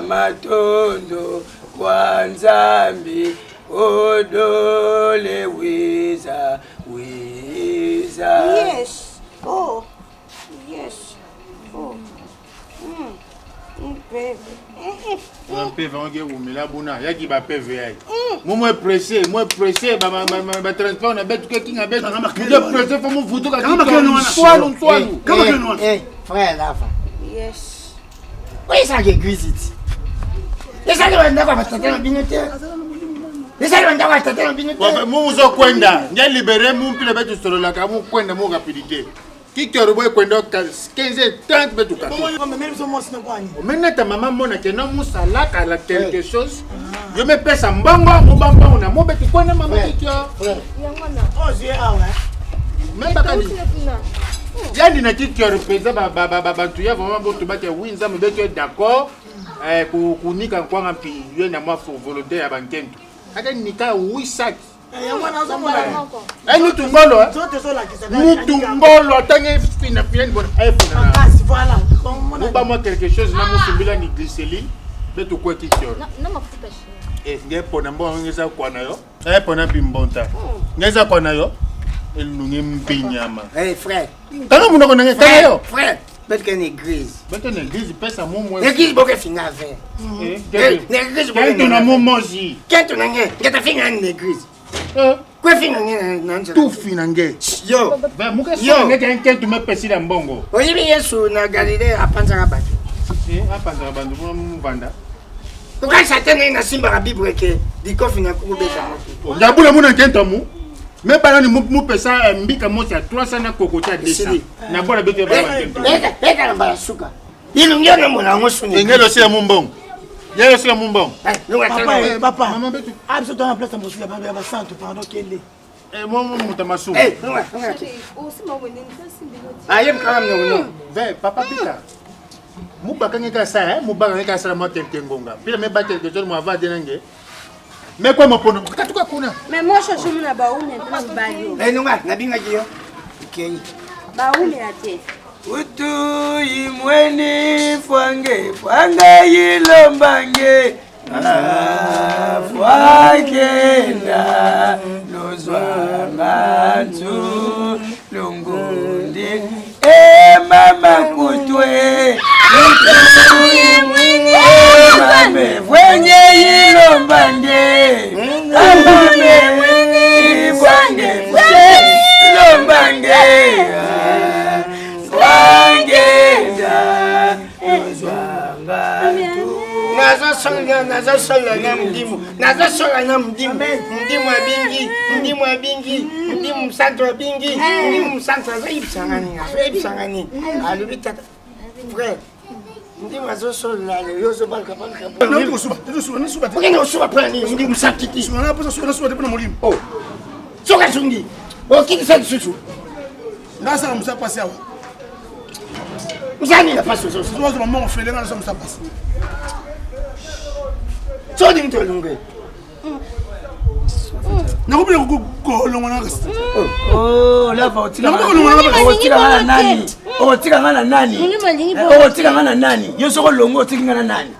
Matondo Kwanzambi Odole Wiza. Yes. Oh. Yes. Oh. PV. Un PV on get où mais là bona ya qui ba PV ai. Moi pressé ba transport na betu ke kinga betu. Je pressé faut mon photo ka. Eh, frère là. Yes. Oui, ça qui cuisine. Les gens qui vont avoir tata na binete. Les gens qui vont avoir tata na binete. Mu zo kwenda. Nja libérer mu pile betu solo la ka mu kwenda mu rapidité. Qui que robo kwenda 15 30 betu ka. Maintenant ta maman mona ke non musala kala quelque chose. Je me pèse en mbongo, mbamba una mo betu kwenda maman kikyo. Oh, j'ai Même pas kali. Yandi na kikyo repeza ba tuya vraiment bo to ba ke winza me betu d'accord. Kunika kwanga mpi yeye na mwa volonté ya bankento aka nika 8 sac Nutungolo Nutungolo tangi fina bon fina voilà muba moi quelque chose na musumbila ni glycéline betu kwa kikyo na mafuta shi ngepona mbongo ngeza kwa nayo pona bimbonta ngeza kwa nayo elunge mpinyama Frère. Kana munoko nange kana yo Frère. Peut-être qu'une église. Peut-être une église pèse à mon moins. L'église beaucoup finir avec. L'église beaucoup. Quel ton amour manger. Quel ton amour. Qu'est-ce que finir une église? Quoi finir non? Tout finangé. Yo. Ben moi que ça n'est qu'un tu me pèse la mbongo. Oui mais Yesu na Galilée à Panzarabatu. À Panzarabatu pour me vendre. Pourquoi ça tenait na simba la Bible que dit qu'on finit pour bêta. D'abord mon enquête amour. Mais par exemple, nous pesa mbika mosi à 300 na kokota 200. Na bola bete ba. Eka na suka. Ilungia na mona ngosu ni. Ngelo si mumbong. Ngelo si mumbong. Papa. Maman betu. Absolument en place en boussu là-bas va santo pendant qu'elle est. Moi mutamasu. aussi ma wende ntasimbi Ayem quand même non. Ve papa pita. Mubaka ngeka sa mubaka ngeka sa mo quelque ngonga. Pile me ba quelque chose mo ava denange. Mais quoi mon pono? Katuka kuna. mais moi je suis na baumi na bayo Nunga na binga jiyo. Okay. baumi ate Utu imweni fwange yilombange fwakenda nozwangantu lungundi mama kutwe utu imweni fwange yilombange fwange yilombange nazosola na mdimu abingi mdimu msanto abingi mdimu msanto azoyebisangani alobi tata frère mdimu azosola yozobalka okende osuba mpona nini mdimu sakiti soka sungi okikisa lisusu ngasa musa passer awa uzani la passe so so so maman fait ngasa musa passer so ding to lunge nakubile kukolonga ngasa oh lava otika ngana nani yo soko longo otika ngana nani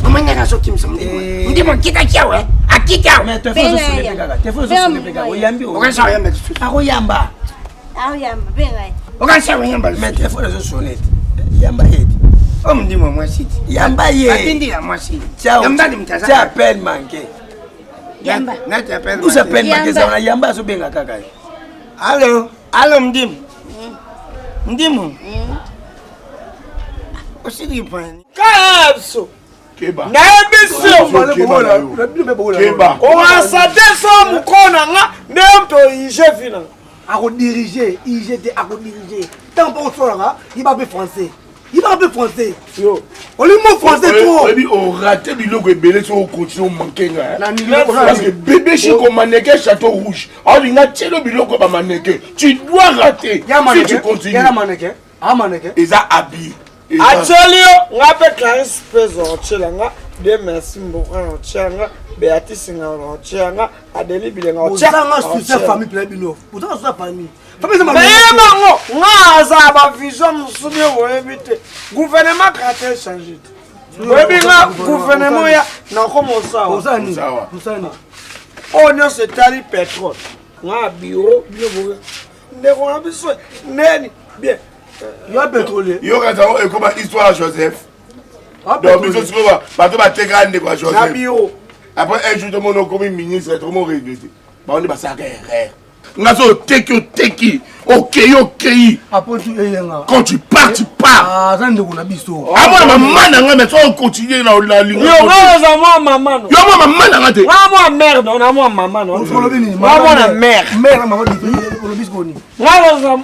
omanya ka so kimsa ndimo kita kiawe akita me to fo so pega oyambi okasha yamba akoyamba benga okasha yamba me to fo so sonet yamba yedi omndimo mwasiti yamba ye atindi ya mwasiti yamba ndimtaza cha pen manke yamba nati ya pen usa pen manke za yamba so benga kaka allo mdimu osidi pani Kapso. Keba. Na emission. Keba. On a sa descend mukona nga nemto ije fina. ako diriger IGT ako diriger tant pour ça il va français yo on lui mot français trop dit on raté biloko ebele so continue manquer nga na parce que bébé chico mannequin château rouge on linga telo biloko ba mannequin tu dois rater si tu continues ya mannequin eza habillé Actually ngape Clarisse Pezo ochelanga de merci mbokana ochelanga Beatrice nga ochelanga Adeli bilenga ochelanga sur sa famille plein bino pourtant sur sa famille famille mais bango ngaza ba vision musumi webite gouvernement kate changer webinga gouvernement ya na komosa osani onyo se tali pétrole nga bureau bio ndeko na biso neni bien yo pétrolier yo kata o comme histoire Joseph donc biso sikoba bato bateka ndeko na Joseph bureau après un jour tout le monde comme ministre tout le monde regretté ba on dit ba ça erreur ngazo teki OK après tu eyenga quand tu pars ah ça ndeko na biso amona maman na nga mais on continue na ligne yo ngaza mo mama no yo maman na nga te moi mère non na moi maman non moi na mère maman dit le bisco ni ngaza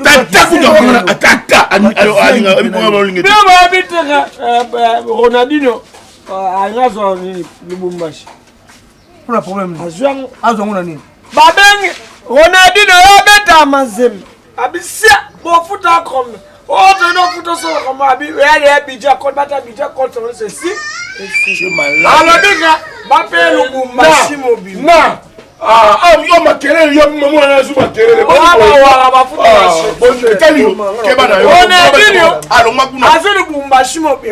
tata kuja tata alinga ligne bien ba bitaka Ronaldinho ngaza ni Lubumbashi pour le problème azwa ngona nini babengi Ronaldinho yabeta mazem abisia bofuta comme oto no futo so comme abi yale abija ko bata abija ko so ceci alobika bapelo Lubumbashi mobi na yo makelele yo mama na zuba kelele wala bafuta bonne tali keba na yo Ronaldinho alonga kuna azeli Lubumbashi mobi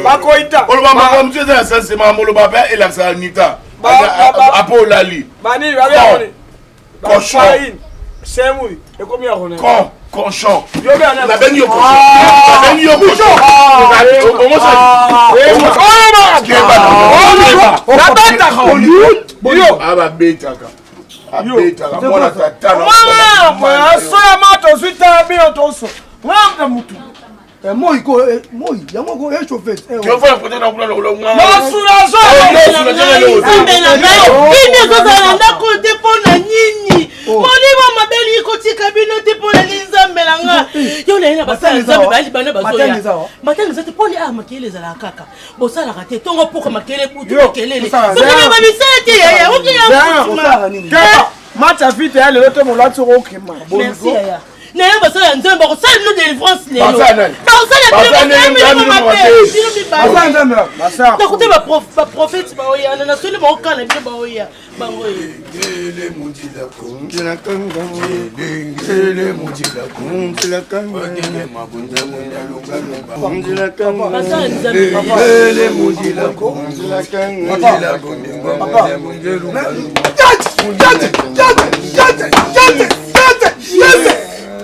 bakoita olo mama mteza sasa mama lo baba ela sanita apo lali bani babe cochon semui ekomi ya Ronaldinho cochon yo bana na bengi yo cochon omo sa keba na beta yo aba betaka abetaka mwana tata mama soya mato suita bio toso ngamba mutu moi yango ko échauffé yo fa côté na kula lo ngwa masura zo Bino kozala ndako te pona nini molimo mabeli kotika bino te pona nzambe langa yo na ina basala nzambe bali bana bazoya matanga te poli makele zala kaka bosala kate tongo poko makele putu makelele sokene babisala te ya okiya match vite ya lelo te molati okema merci ya na ya basala nzambe bakosala no délivrance lelo basala nakote baprofete baoya na nasoli baokana bino baoya bango basala nzambe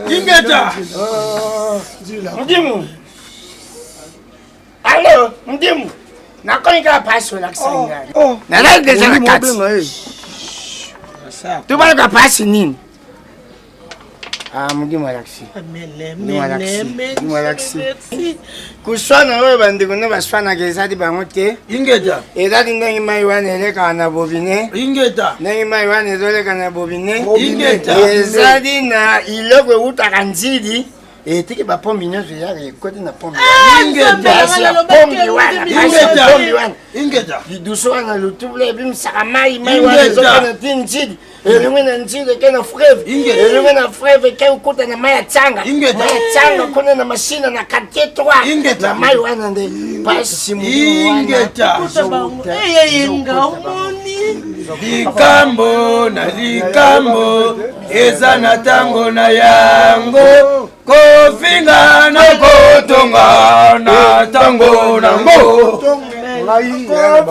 Ingeta. Mdimu. Allo, mdimu. Nakonika paso la kisanga. Na la deja na kati. Tu bali ka pasi nini? Mdimu alaksi. Mdimu alaksi. Kuswana wewe bandiko ne basfana gezadi bangote. Ingeta. Ezadi ndangi mai wana eleka na bobine. Ingeta. Ndangi mai wana ezoleka na bobine. Ingeta. Ezadi na iloko utaka nzidi. Et tu vas pas mineur, je vais côté na pomme. Ingeta. Du douceur na le tout le bim saramai mai wa zo na tinchid. Et na nchid ke na frève. Et na frève ke ukuta na mai changa. Mai changa kuna na machine na quartier 3. Na mai wa na de pasi mu. Ingeta. Likambo na likambo eza na tango na yango kofinga na kotonga na tango nango kofinga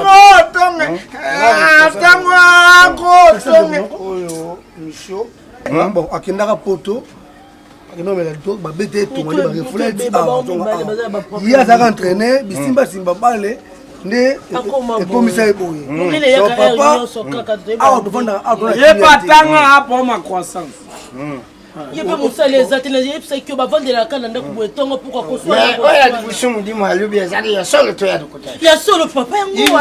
kotonga tango kotonga oyo misho bon akendaka poto akenomela to babete tonga ba reflet il y a ça entraîner bisimba simba bale ne ekomisa eboye papa ye patanga apo ma croissance ye pe mosali eza te na yebisa ki bavandelaka na ndako boye ntongo pourkua kosoya kusumu di malobi ezali ya solo to ya dokota ya solo papa yango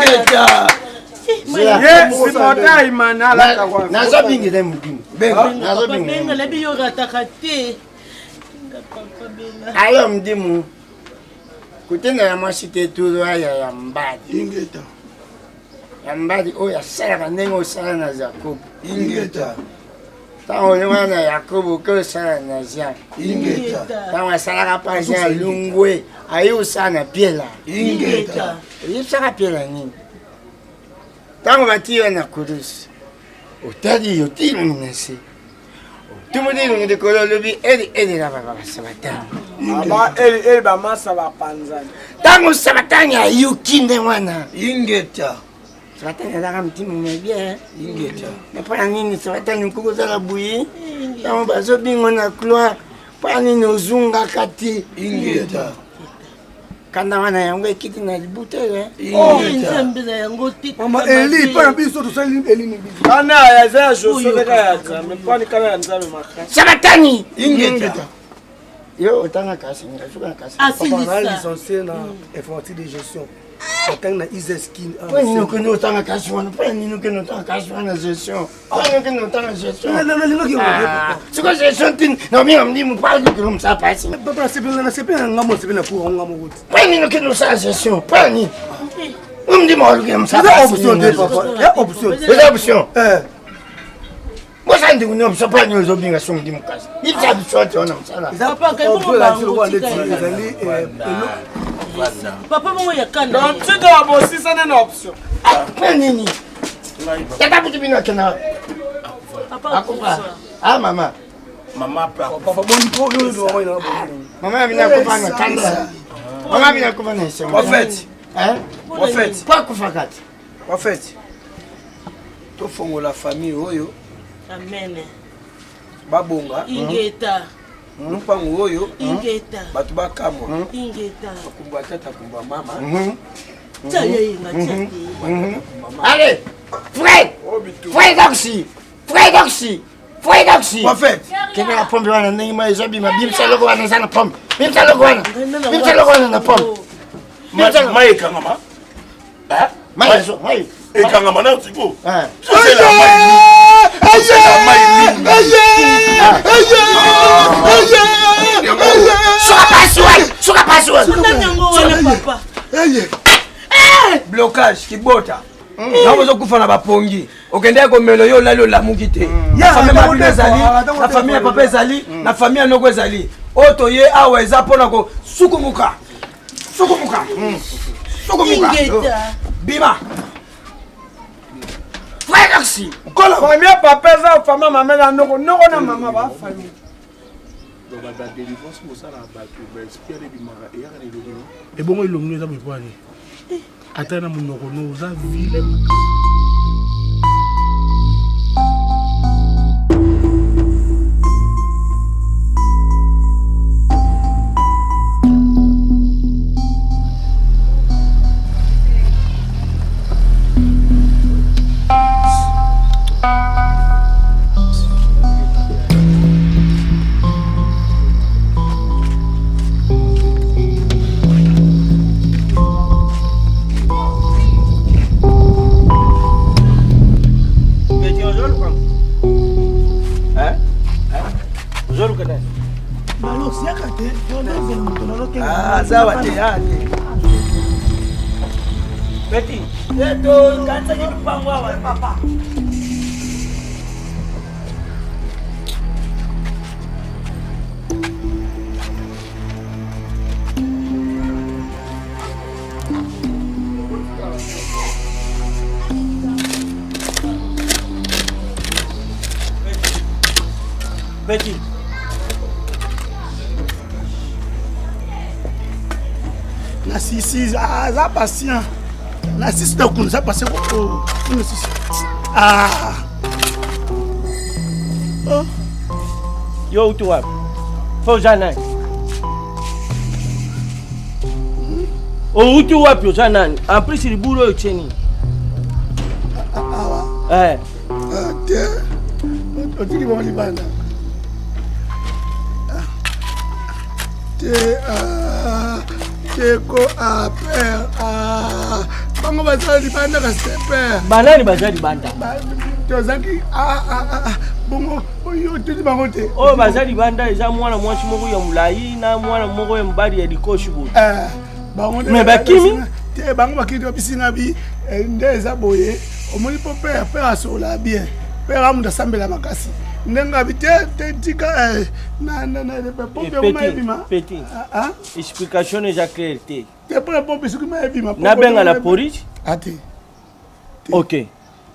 nazobingisa mudimu benga nabi yo rataka te ayo mudimu kutenda ya mwasi te tulu ya mbadi ingeta ya mbadi oyo asalaka ndenge osala na Jacob ingeta ntango olinga na Yakobo oke osala na Jean ingeta ntango asalaka mpa Jean lungwe ayi osala na piela ingeta oyebisaka piela nini ntango bati yo na kurusi otali yotilongi na se tumudilongi likolo olobi elela baba basabatani eli bamasa bapanzani ntango sabatani ayuki nde wana ingeta sabatani azaka mtima mebie ingeta mpona nini sabatani nkokozala buyi ntango bazobingo na gloire mpona nini ozungaka te ingeta kanda wana yango ekiti na libutele nzambeza yango te mama eli mpona biso tosali eli ni biso kana ya za joseph ya nzambe mpona kana ya nzambe makasi sabatani ingeta yo otanga kasi ngasuka na kasi papa na licencié na informatique de gestion otanga na iseskin kwa nini ukeno otanga kasi wana kwa nini ukeno otanga kasi wana gestion kwa nini ukeno otanga gestion siko gestion tin na mimi mdimu pa kilo msapa asi papa sepela ngamo sepela pour ngamo kuti kwa nini ukeno sa gestion kwa nini mdimu aluke msapa c'est option de papa ya option c'est option Moi, je ne sais pas si nous avons besoin de casa. Il y a des choses on a papa mo ya kanda donc tu dois bosser ça une option ah nini ya tabu tibino kana papa ah mama papa bon mama mina kupanga kanda mama mina kupanga sema en fait en fait to fongo la famille oyo amen babonga ingeta mpango oyo ingeta batu bakamwa ingeta kumba tata kumba mama tsaye inga tsati allez frère doxy en fait kena la pombe wana ndenge ma ezobi ma bimsa logo wana sana pombe bimsa logo wana na pombe mai kangama mai ekangama na tipo Suka password. blocage kibota nabozo kufa na bapongi okende komelo yo lalo lamuki te famille ezali na famille ya papa ezali na famille noko ezali oto ye awa eza pona ko sukumuka bima Frère kola famille papa eza famille mama na noko na mama ba famille donc la délivrance pour ça la bateau ben espérer du mara et ya ne lobino et bon il lomno za bipwani atana munoko no za vile Ah, sawa te ate. Betty, eto kanisa ni mpango wa papa. Betty. Na sisi za patient. Na sisi da kun za patient ko. Na sisi. Ah. Oh. Yo utu wapi? Fojana. Utu wapi ojana? En plus liburo yocheni. Te. Otiki ba libanda. Ko a père bango bazali banda ka père banani bazali banda tozaki bongo oyo tuli bango te o bazali banda eza mwana mwasi moko ya mulai na mwana moko ya mbali ya likoshi bo bango mais bakimi te bango bakiti bisinga bi ndeza boye omoni po père asola bien père amuda sambela makasi ndenga bite tika na petit explication déjà claire te pour pompe suku ma bima na benga la police ati OK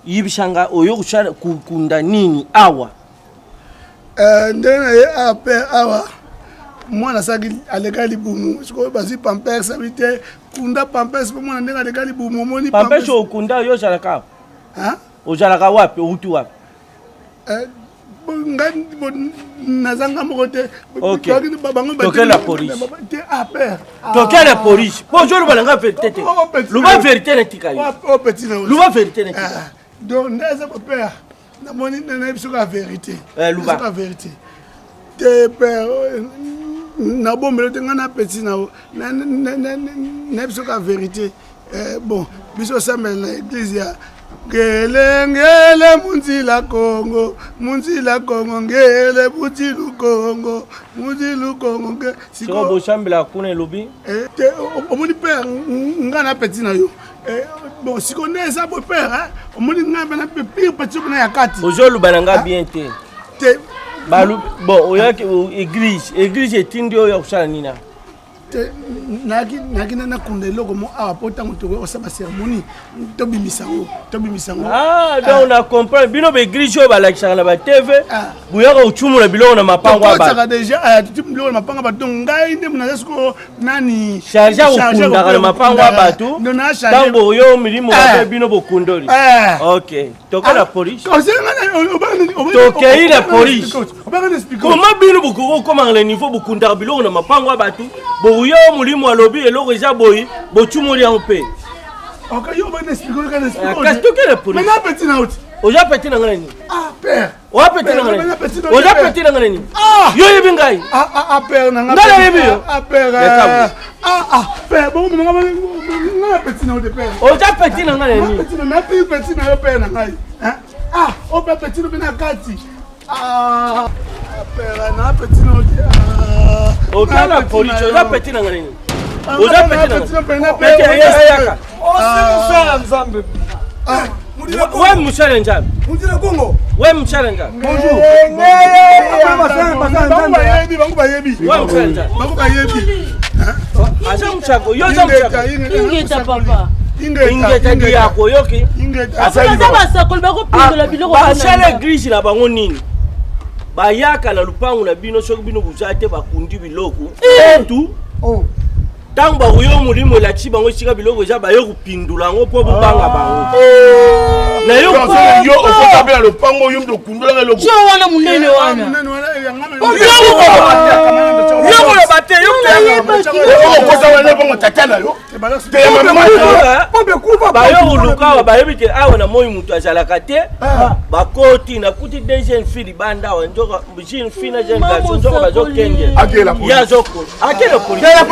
yibishanga oyo kuchara kukunda nini awa ndena ye ape awa mwana saki alega libumu siko basi pampers habite kunda pampers po mwana ndenga alega libumu moni pampers okunda yo jalaka ojalaka wapi utu wapi nazanga moko te toke la police toke la police bonjour balanga vérité te luba vérité netika yo luba vérité netika donc ndeza ko père na moni na biso ka vérité luba ka vérité te père na bombelo te ngana petit na biso ka vérité bon biso sambela na église ya Ngele munzila Kongo ngele butilu Kongo nge siko boshambela kuna lobi omoni père ngana petit na yo bon siko neza bo père omoni ngamba na pire petit na yakati ojolu bananga bien te balu bon oyaki église etindi oyo kusala nina naki na kundelo comme apota moto osaba cérémonie tobimisango donc on a compris bino be église oyo balakisaka na ba TV buyaka uchumula biloko na mapango aba saka déjà biloko na mapango aba donc ngai nde muna siko nani charge ukunda na mapango aba tu tango yo milimo ba bino bokundoli OK toka la police toka la police comment bino bokoko comment le niveau bokunda biloko na mapango aba tu yo mulimo alobi eloko eza boyi bochumoli en paix OK yo ba expliquer qu'est-ce que le police mais na petit na outi oja petit na ngani père oja petit na ngani oja petit na ngani yo yebi ngai père na ngala yebi yo père père bon ngala petit na outi père oja petit na ngani petit na yo père na ngai o petit no bina kati père na petit na outi OK la police oja petit na ngani oja petit na petit yaka ça nzambe ouais mchale njambe mutile Kongo ouais mchale njambe bonjour bangu bayebi ouais mchale njambe bangu bayebi acha mchako yo za mchako ingeta papa ingeta ndi yako yoki asala basakoli bakopindola biloko basala église na bango nini bayaka na lupangu na bino soki bino buzate bakundi biloko tu tango bakuyo mulimo elakisi bango esika biloko eza bayo kopindula yango mpo bobanga bango na yo okotabela lopango oyo mto kundolanga eloko jo wana munene wana yoko na bate okosa wana lopango tata na yo bayo koluka bayebi te awa na moi mutu azalaka te bakoti nakuti de jeune fille libanda awa nzoka jeune fille na jeune garçon nzoka bazokenge yazoko akela polisi la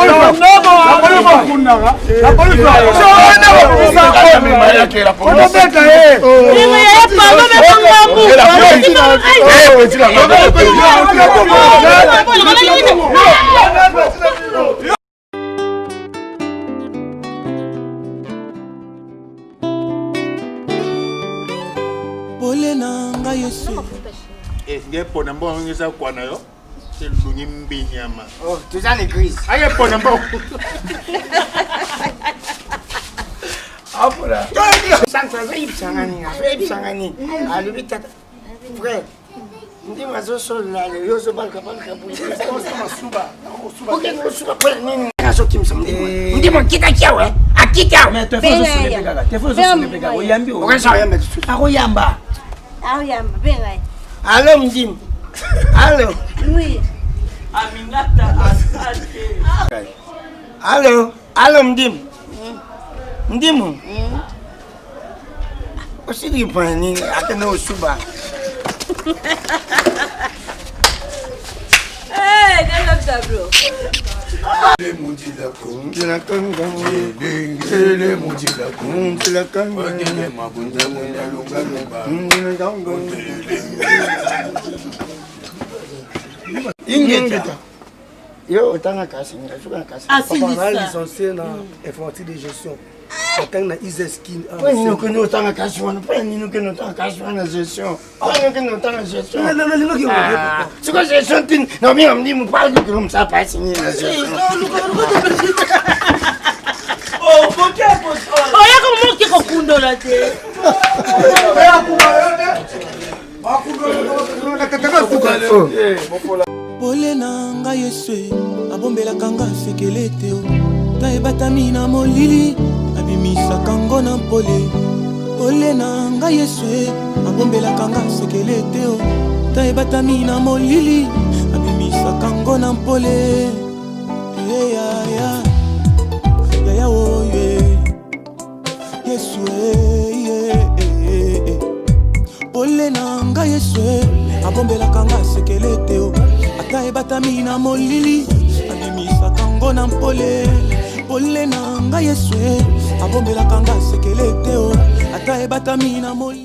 pole na ngai Yesu. Nge pona mbo ngisa kwa nayo. C'est lungi mbinyama. Oh, tu as l'église. Aye pona mbo. Apura. Santa zai sangani. Alibita. Frère. Ndi mazo sola le yozo banka buli. Suba. Ok, suba kwa nini? Kaso kimsamdi. Ndi mo kita kiawe. Akika. Mais te fais sur les pégagas. Te fais sur les pégagas. Oyambi. Okasa yamba. Akoyamba. Aoyamba benga. Allô mdim. Allô. Oui. Aminata asante. Allô mdim. Ndimu. Osiri pani akena osuba. Eh, quel tableau. Le mundi la kungi. La kanga. Le mundi la kungi. La kanga. Ogene mabunda munda lunga. Ingeta. Yo otanga kasi ngasuka kasi. Papa na licencié na informatique de gestion. Otanga na Iseskin. Pani no kono otanga kasi wana. Pani no kono otanga kasi wana gestion. Pani no kono otanga gestion. Non, Siko gestion tin. No mi amdi mu pa ko mu sa pa sinye na gestion. Oh, moke poso. Oya ko moke ko kundola te. Pole na ngai Yesu abombelaka nga sekele te o ta ebatami na molili abimisaka ngo na mpole. Pole na ngai Yesu abombelaka nga sekele te o ta ebatami na molili abimisaka ngo na mpole. Ya oye Yesu pole na ngai Yesu abombelaka nga sekele te o ata ebatami na molili abimisaka ngo na mpole. Pole na ngai Yesu abombelaka nga sekele te o ata ebatami na molili.